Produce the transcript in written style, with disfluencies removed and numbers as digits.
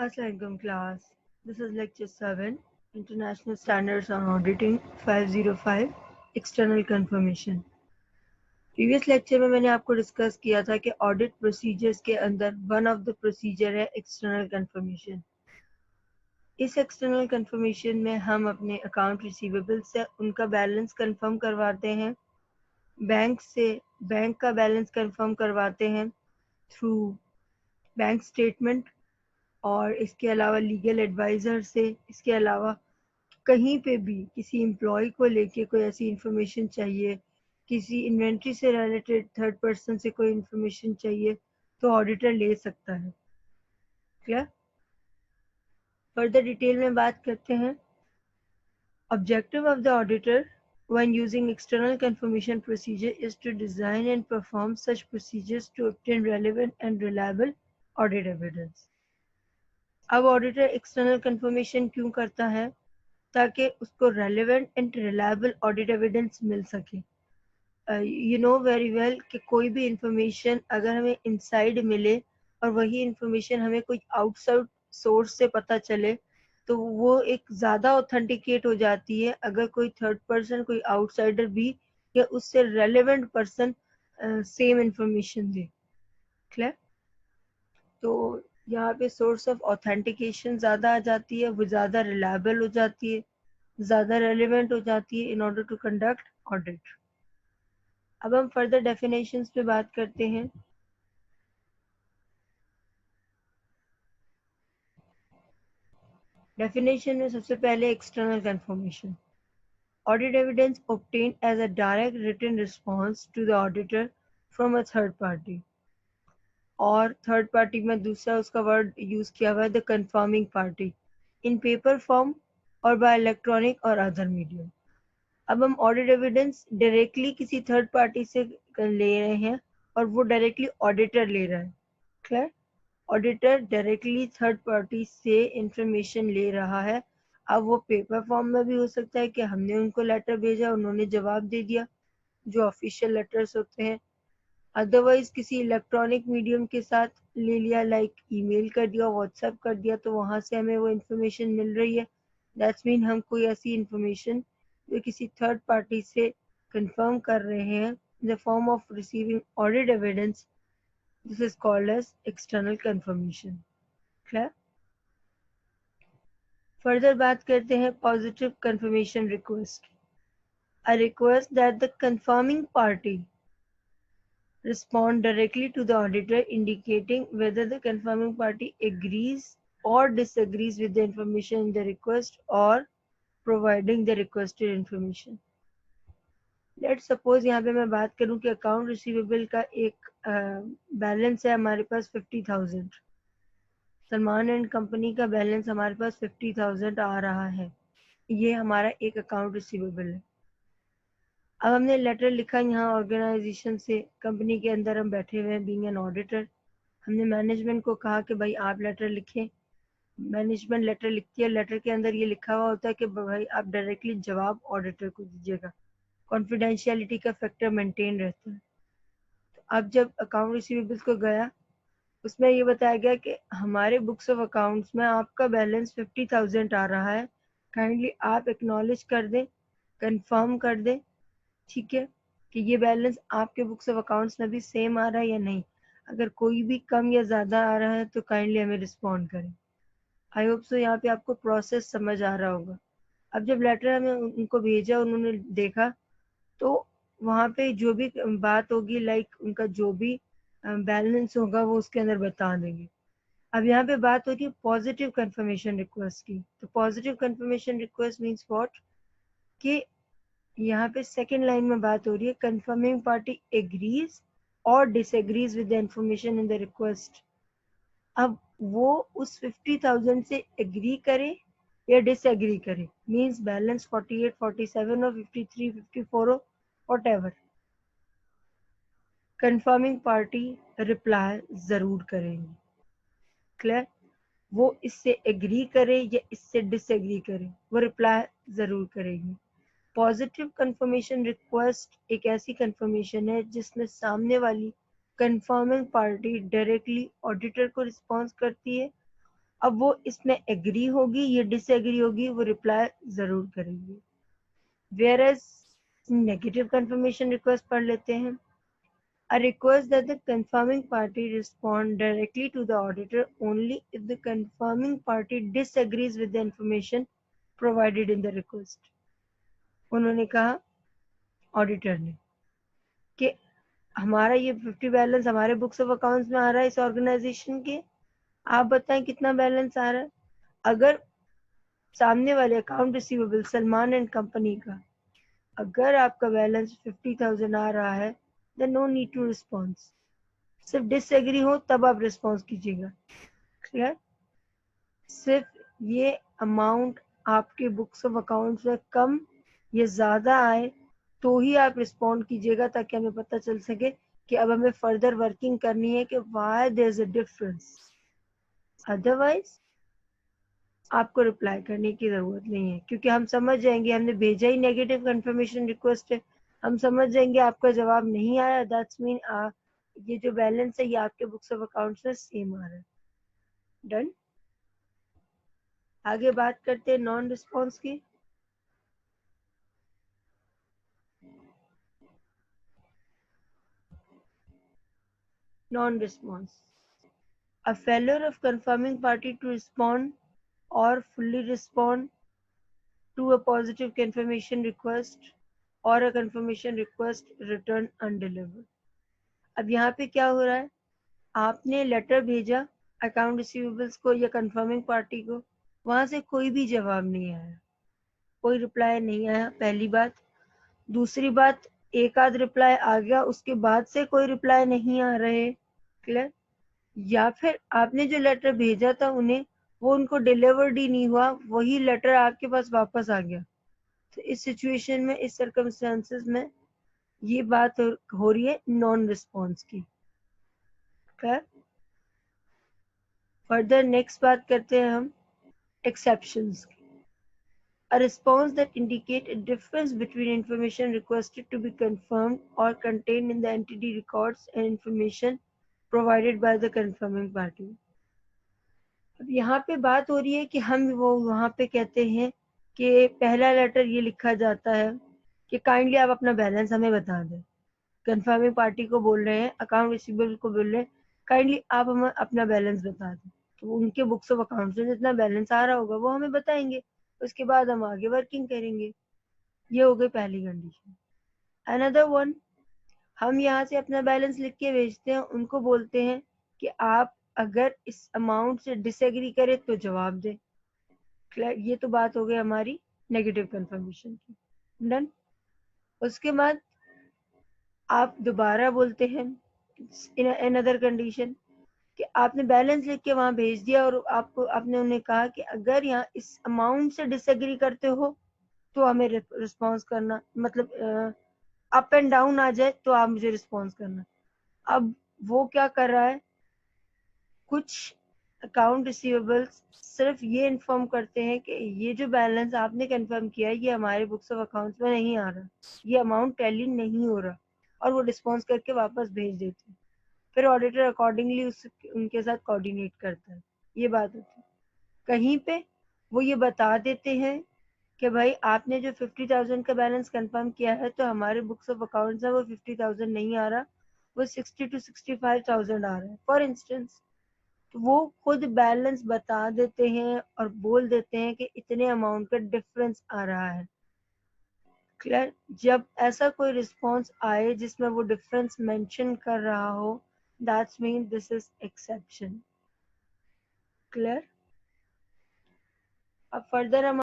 Assalamualaikum class. This is lecture 7, International Standards on Auditing 505, External Confirmation. Previous lecture में मैंने आपको discuss किया था कि ऑडिट प्रोसीजर्स के अंदर वन ऑफ द प्रोसीजर है एक्सटर्नल कंफर्मेशन। इस एक्सटर्नल कंफर्मेशन में हम अपने अकाउंट रिसीवेबल से उनका बैलेंस कंफर्म करवाते हैं, बैंक से बैंक का बैलेंस कंफर्म करवाते हैं थ्रू बैंक स्टेटमेंट, और इसके अलावा लीगल एडवाइज़र से। इसके अलावा कहीं पे भी किसी एम्प्लॉय को लेके कोई ऐसी इंफॉर्मेशन चाहिए, किसी इन्वेंट्री से रिलेटेड थर्ड पर्सन से कोई इंफॉर्मेशन चाहिए, तो ऑडिटर ले सकता है। क्लियर? फर्दर डिटेल में बात करते हैं। Objective of the auditor when using external confirmation procedure is to design and perform such procedures to obtain relevant and reliable audit evidence. अब ऑडिटर एक्सटर्नल कंफर्मेशन क्यों करता है? ताकि उसको relevant and reliable audit evidence मिल सके। You know very well कि कोई भी इंफॉर्मेशन अगर हमें इनसाइड मिले और वही इंफॉर्मेशन हमें कोई आउटसाइड सोर्स से पता चले तो वो एक ज़्यादा ऑथेंटिकेट हो जाती है अगर कोई थर्ड पर्सन, कोई आउटसाइडर भी या उससे रेलेवेंट पर्सन सेम इंफॉर्मेशन दे। क्लियर? तो यहाँ पे सोर्स ऑफ ऑथेंटिकेशन ज़्यादा आ जाती है, वो ज़्यादा रिलायबल हो जाती है, ज़्यादा रेलिवेंट हो जाती है in order to conduct audit. अब हम फर्दर डेफिनेशंस पे बात करते हैं। डेफिनेशन में सबसे पहले external confirmation, audit evidence obtained as a direct written response to the auditor from a third party, और थर्ड पार्टी में दूसरा उसका वर्ड यूज किया हुआ है the confirming party, in paper form और बाय इलेक्ट्रॉनिक और अदर मीडियम। अब हम ऑडिट एविडेंस डायरेक्टली किसी थर्ड पार्टी से ले रहे हैं और वो डायरेक्टली ऑडिटर ले रहा है। Clear? Auditor directly third party से इंफॉर्मेशन ले रहा है। अब वो पेपर फॉर्म में भी हो सकता है कि हमने उनको लेटर भेजा, उन्होंने जवाब दे दिया, जो ऑफिशियल लेटर्स होते हैं। अदरवाइज किसी इलेक्ट्रॉनिक मीडियम के साथ ले लिया, लाइक ईमेल कर दिया, व्हाट्सएप कर दिया, तो वहाँ से हमें वो इंफॉर्मेशन मिल रही है। दैट्स मीन हम कोई ऐसी इंफॉर्मेशन जो किसी थर्ड पार्टी से कंफर्म कर रहे हैं in the form of receiving audit evidence, this is called as external confirmation. Clear? Further बात करते हैं positive confirmation request, a request that the confirming party respond directly to the auditor indicating whether the confirming party agrees or disagrees with the information in the request or providing the requested information. Let's suppose यहाँ पे मैं बात करूँ कि account receivable का एक balance है हमारे पास 50,000। सलमान एंड कंपनी का बैलेंस हमारे पास 50,000 आ रहा है। ये हमारा एक अकाउंट रिसीवेबल है। अब हमने लेटर लिखा यहाँ ऑर्गेनाइजेशन से, कंपनी के अंदर हम बैठे हुए हैं बीइंग एन ऑडिटर। हमने मैनेजमेंट को कहा कि भाई आप लेटर लिखें। मैनेजमेंट लेटर लिखती है, लेटर के अंदर ये लिखा हुआ होता है कि भाई आप डायरेक्टली जवाब ऑडिटर को दीजिएगा, कॉन्फिडेंशियलिटी का फैक्टर मेंटेन रहता है। तो अब जब अकाउंट रिसीवेबल्स को गया, उसमें ये बताया गया कि हमारे बुक्स ऑफ अकाउंट्स में आपका बैलेंस 50,000 आ रहा है, काइंडली आप एक्नॉलेज कर दें, कंफर्म कर दें, ठीक है, कि ये बैलेंस आपके बुक्स ऑफ अकाउंट्स में भी सेम आ रहा है या नहीं। अगर कोई भी कम या ज़्यादा आ रहा है तो काइंडली हमें रिस्पॉन्ड करें। आई होप सो यहाँ पे आपको प्रोसेस समझ आ रहा होगा। अब जब लेटर हमें उनको भेजा, उन्होंने देखा, तो वहाँ पे जो भी बात होगी, लाइक उनका जो भी बैलेंस होगा वो उसके अंदर बता देंगे। अब यहाँ पे बात हो रही है पॉजिटिव कंफर्मेशन रिक्वेस्ट की। तो positive confirmation request means what, कि यहाँ पे सेकेंड लाइन में बात हो रही है कंफर्मिंग पार्टी एग्रीज और disagrees with the information in the request. अब वो उस 50,000 से एग्री करे या डिसएग्री करे, मींस बैलेंस 48, 47 और 53, 54 हो, व्हाटएवर, कंफर्मिंग पार्टी रिप्लाई जरूर करेंगी। क्लियर? वो इससे एग्री करे या इससे डिसएग्री करे, वो रिप्लाई जरूर करेगी। पॉजिटिव कंफर्मेशन रिक्वेस्ट एक ऐसी कंफर्मेशन है जिसमें सामने वाली कंफर्मिंग पार्टी डायरेक्टली ऑडिटर को रिस्पॉन्स करती है अब वो इसमें एग्री होगी, ये डिसएग्री होगी, वो रिप्लाई जरूर करेंगे। Whereas negative confirmation request पढ़ लेते हैं। A request that the confirming party respond directly to the auditor only if the confirming party disagrees with the information provided in the request. उन्होंने कहा auditor ने कि हमारा ये 50 बैलेंस हमारे बुक्स ऑफ अकाउंट्स में आ रहा है इस ऑर्गेनाइजेशन के, आप बताएं कितना बैलेंस आ रहा है। अगर सामने वाले account receivable Salman and company का अगर आपका बैलेंस 50,000 आ रहा है, then no need to response, सिर्फ डिसएग्री हो तब आप रिस्पॉन्स कीजिएगा। क्लियर? सिर्फ ये अमाउंट आपके बुक्स ऑफ अकाउंट्स में कम या ज्यादा आए तो ही आप रिस्पॉन्ड कीजिएगा, ताकि हमें पता चल सके कि अब हमें फर्दर वर्किंग करनी है कि why there is a difference. Otherwise आपको रिप्लाई करने की जरूरत नहीं है, क्योंकि हम समझ जाएंगे हमने भेजा ही नेगेटिव कंफर्मेशन रिक्वेस्ट है, हम समझ जाएंगे आपका जवाब नहीं आया, दैट्स मीन ये जो बैलेंस है ये आपके बुक्स ऑफ अकाउंट्स में सेम आ रहा है। डन। आगे बात करते हैं नॉन रिस्पॉन्स की। Non response, a failure of confirming party to respond or fully respond to a positive confirmation request or a confirmation request returned undelivered। अब यहाँ पे क्या हो रहा है, आपने लेटर भेजा अकाउंट रिसीवेबल्स को या कंफर्मिंग पार्टी को, वहां से कोई भी जवाब नहीं आया, कोई रिप्लाई नहीं आया, पहली बात। दूसरी बात, एक आध रिप्लाई आ गया, उसके बाद से कोई रिप्लाई नहीं आ रहे। क्लियर? या फिर आपने जो लेटर भेजा था उन्हें, वो उनको डिलीवर्ड ही नहीं हुआ, वही लेटर आपके पास वापस आ गया। तो इस सिचुएशन में, इस सर्कमस्टेंसेस में ये बात हो रही है नॉन रिस्पॉन्स की। क्लियर? फर्दर नेक्स्ट बात करते हैं हम एक्सेप्शंस की। A response that indicate a difference between information requested to be confirmed or contained in the entity records and information provided by the confirming party। अब यहाँ पे बात हो रही है कि हम वो वहाँ पे कहते हैं कि पहला लेटर ये लिखा जाता है कि काइंडली आप अपना बैलेंस हमें बता दें। कंफर्मिंग पार्टी को बोल रहे हैं, अकाउंट रिसीवेबल को बोल रहे हैं, काइंडली आप हमें अपना बैलेंस बता दें। तो उनके बुक्स ऑफ अकाउंट में जितना बैलेंस आ रहा होगा वो हमें बताएंगे, उसके बाद हम आगे वर्किंग करेंगे। ये हो गई पहली कंडीशन। अनदर वन, हम यहाँ से अपना बैलेंस लिख के भेजते हैं, उनको बोलते हैं कि आप अगर इस अमाउंट से डिसएग्री करें तो जवाब दें। ये तो बात हो गई हमारी नेगेटिव कंफर्मेशन की। डन। उसके बाद आप दोबारा बोलते हैं इन अनदर कंडीशन कि आपने बैलेंस लिख के वहां भेज दिया और आपने उन्हें कहा कि अगर यहाँ इस अमाउंट से डिसएग्री करते हो तो हमें रिस्पॉन्स करना, मतलब अप एंड डाउन आ जाए तो आप मुझे रिस्पॉन्स करना। अब वो क्या कर रहा है, कुछ अकाउंट रिसीवेबल्स सिर्फ ये इन्फॉर्म करते हैं कि ये जो बैलेंस आपने कंफर्म किया है ये हमारे बुक्स ऑफ अकाउंट्स में नहीं आ रहा, ये अमाउंट टैली नहीं हो रहा, और वो रिस्पॉन्स करके वापस भेज देते हैं। फिर ऑडिटर अकॉर्डिंगली उनके साथ कोऑर्डिनेट करता है। ये बात होती है। कहीं पे वो ये बता देते हैं कि भाई आपने जो 50,000 का बैलेंस कंफर्म किया है तो हमारे बुक्स ऑफ अकाउंट्स में वो 50,000 नहीं आ रहा, वो 60 to 65,000 आ रहा है फॉर इंस्टेंस। तो वो खुद बैलेंस बता देते हैं और बोल देते हैं कि इतने अमाउंट का डिफरेंस आ रहा है। क्लियर? जब ऐसा कोई रिस्पॉन्स आए जिसमें वो डिफरेंस मेंशन कर रहा हो, that's mean this is exception. Clear? अब फर्दर हम